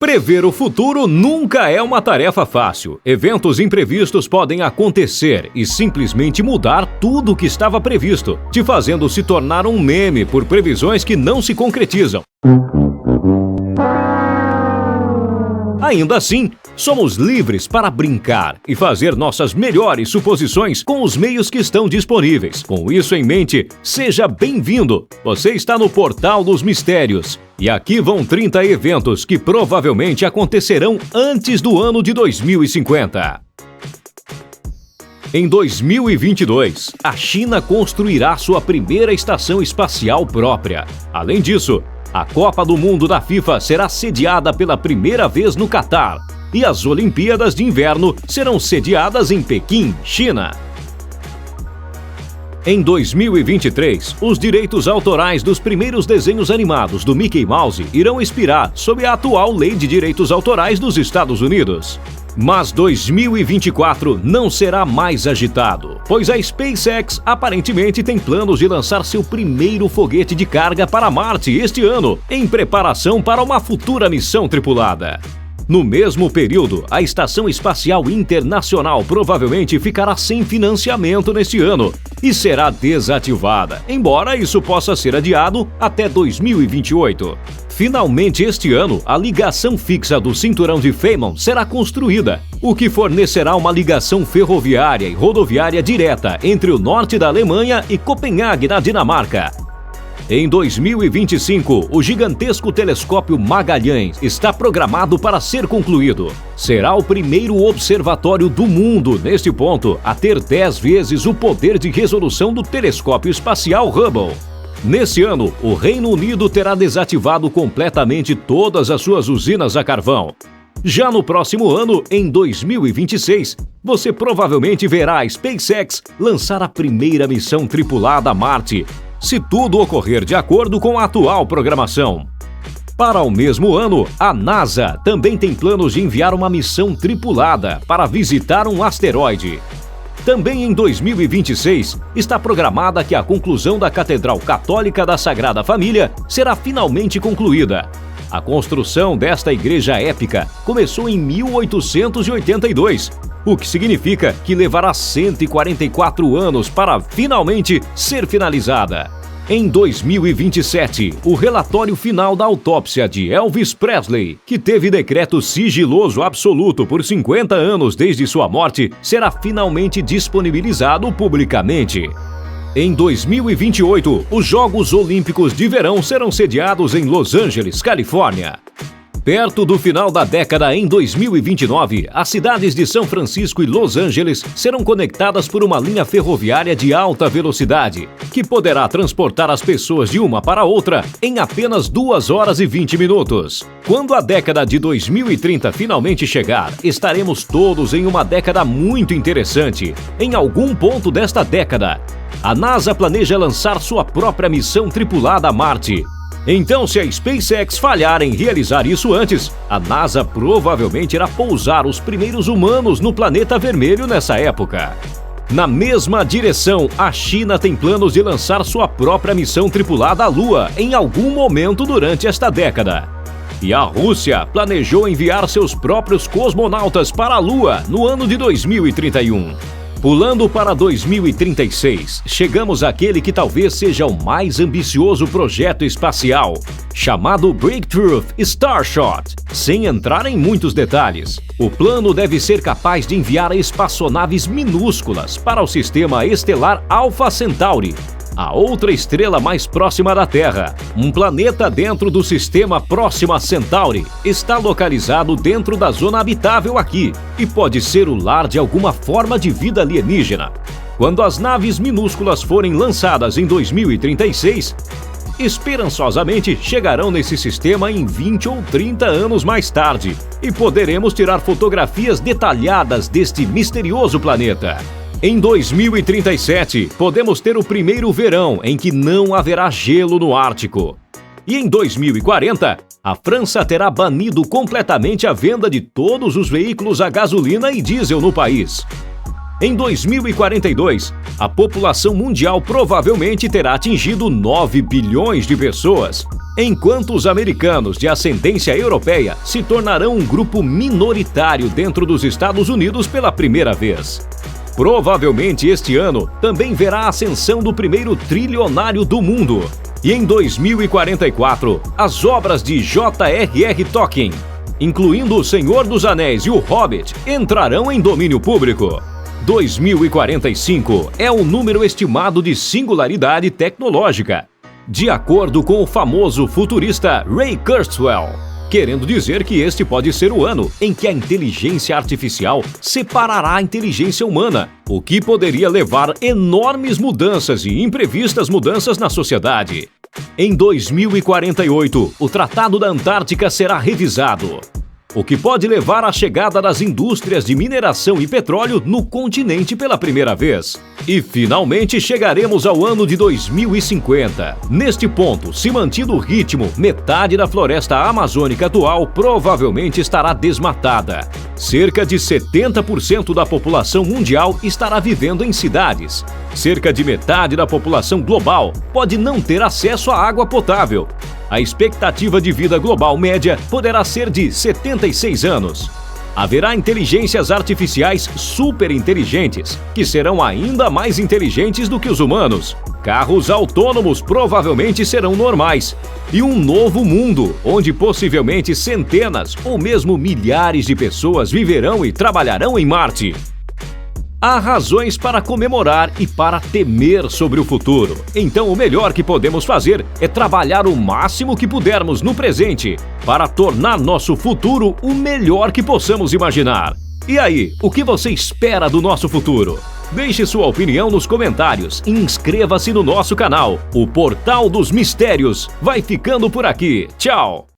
Prever o futuro nunca é uma tarefa fácil. Eventos imprevistos podem acontecer e simplesmente mudar tudo o que estava previsto, te fazendo se tornar um meme por previsões que não se concretizam. Ainda assim, somos livres para brincar e fazer nossas melhores suposições com os meios que estão disponíveis. Com isso em mente, seja bem-vindo! Você está no Portal dos Mistérios. E aqui vão 30 eventos que provavelmente acontecerão antes do ano de 2050. Em 2022, a China construirá sua primeira estação espacial própria. Além disso, a Copa do Mundo da FIFA será sediada pela primeira vez no Catar e as Olimpíadas de Inverno serão sediadas em Pequim, China. Em 2023, os direitos autorais dos primeiros desenhos animados do Mickey Mouse irão expirar sob a atual Lei de Direitos Autorais dos Estados Unidos. Mas 2024 não será mais agitado, pois a SpaceX aparentemente tem planos de lançar seu primeiro foguete de carga para Marte este ano, em preparação para uma futura missão tripulada. No mesmo período, a Estação Espacial Internacional provavelmente ficará sem financiamento neste ano e será desativada, embora isso possa ser adiado até 2028. Finalmente este ano, a ligação fixa do cinturão de Fehmarn será construída, o que fornecerá uma ligação ferroviária e rodoviária direta entre o norte da Alemanha e Copenhague, na Dinamarca. Em 2025, o gigantesco telescópio Magalhães está programado para ser concluído. Será o primeiro observatório do mundo, neste ponto, a ter 10 vezes o poder de resolução do telescópio espacial Hubble. Nesse ano, o Reino Unido terá desativado completamente todas as suas usinas a carvão. Já no próximo ano, em 2026, você provavelmente verá a SpaceX lançar a primeira missão tripulada a Marte, se tudo ocorrer de acordo com a atual programação. Para o mesmo ano, a NASA também tem planos de enviar uma missão tripulada para visitar um asteroide. Também em 2026, está programada que a conclusão da Catedral Católica da Sagrada Família será finalmente concluída. A construção desta igreja épica começou em 1882, o que significa que levará 144 anos para finalmente ser finalizada. Em 2027, o relatório final da autópsia de Elvis Presley, que teve decreto sigiloso absoluto por 50 anos desde sua morte, será finalmente disponibilizado publicamente. Em 2028, os Jogos Olímpicos de Verão serão sediados em Los Angeles, Califórnia. Perto do final da década, em 2029, as cidades de São Francisco e Los Angeles serão conectadas por uma linha ferroviária de alta velocidade, que poderá transportar as pessoas de uma para outra em apenas 2 horas e 20 minutos. Quando a década de 2030 finalmente chegar, estaremos todos em uma década muito interessante. Em algum ponto desta década, a NASA planeja lançar sua própria missão tripulada a Marte. Então, se a SpaceX falhar em realizar isso antes, a NASA provavelmente irá pousar os primeiros humanos no planeta vermelho nessa época. Na mesma direção, a China tem planos de lançar sua própria missão tripulada à Lua em algum momento durante esta década. E a Rússia planejou enviar seus próprios cosmonautas para a Lua no ano de 2031. Pulando para 2036, chegamos àquele que talvez seja o mais ambicioso projeto espacial, chamado Breakthrough Starshot. Sem entrar em muitos detalhes, o plano deve ser capaz de enviar espaçonaves minúsculas para o sistema estelar Alpha Centauri, a outra estrela mais próxima da Terra. Um planeta dentro do sistema Próxima Centauri está localizado dentro da zona habitável aqui e pode ser o lar de alguma forma de vida alienígena. Quando as naves minúsculas forem lançadas em 2036, esperançosamente chegarão nesse sistema em 20 ou 30 anos mais tarde e poderemos tirar fotografias detalhadas deste misterioso planeta. Em 2037, podemos ter o primeiro verão em que não haverá gelo no Ártico. E em 2040, a França terá banido completamente a venda de todos os veículos a gasolina e diesel no país. Em 2042, a população mundial provavelmente terá atingido 9 bilhões de pessoas, enquanto os americanos de ascendência europeia se tornarão um grupo minoritário dentro dos Estados Unidos pela primeira vez. Provavelmente este ano também verá a ascensão do primeiro trilionário do mundo. E em 2044, as obras de J.R.R. Tolkien, incluindo O Senhor dos Anéis e O Hobbit, entrarão em domínio público. 2045 é o número estimado de singularidade tecnológica, de acordo com o famoso futurista Ray Kurzweil, querendo dizer que este pode ser o ano em que a inteligência artificial separará a inteligência humana, o que poderia levar enormes mudanças e imprevistas mudanças na sociedade. Em 2048, o Tratado da Antártica será revisado, o que pode levar à chegada das indústrias de mineração e petróleo no continente pela primeira vez. E finalmente chegaremos ao ano de 2050. Neste ponto, se mantido o ritmo, metade da floresta amazônica atual provavelmente estará desmatada. Cerca de 70% da população mundial estará vivendo em cidades. Cerca de metade da população global pode não ter acesso à água potável. A expectativa de vida global média poderá ser de 76 anos. Haverá inteligências artificiais superinteligentes, que serão ainda mais inteligentes do que os humanos. Carros autônomos provavelmente serão normais. E um novo mundo, onde possivelmente centenas ou mesmo milhares de pessoas viverão e trabalharão em Marte. Há razões para comemorar e para temer sobre o futuro. Então, o melhor que podemos fazer é trabalhar o máximo que pudermos no presente para tornar nosso futuro o melhor que possamos imaginar. E aí, o que você espera do nosso futuro? Deixe sua opinião nos comentários e inscreva-se no nosso canal. O Portal dos Mistérios vai ficando por aqui. Tchau!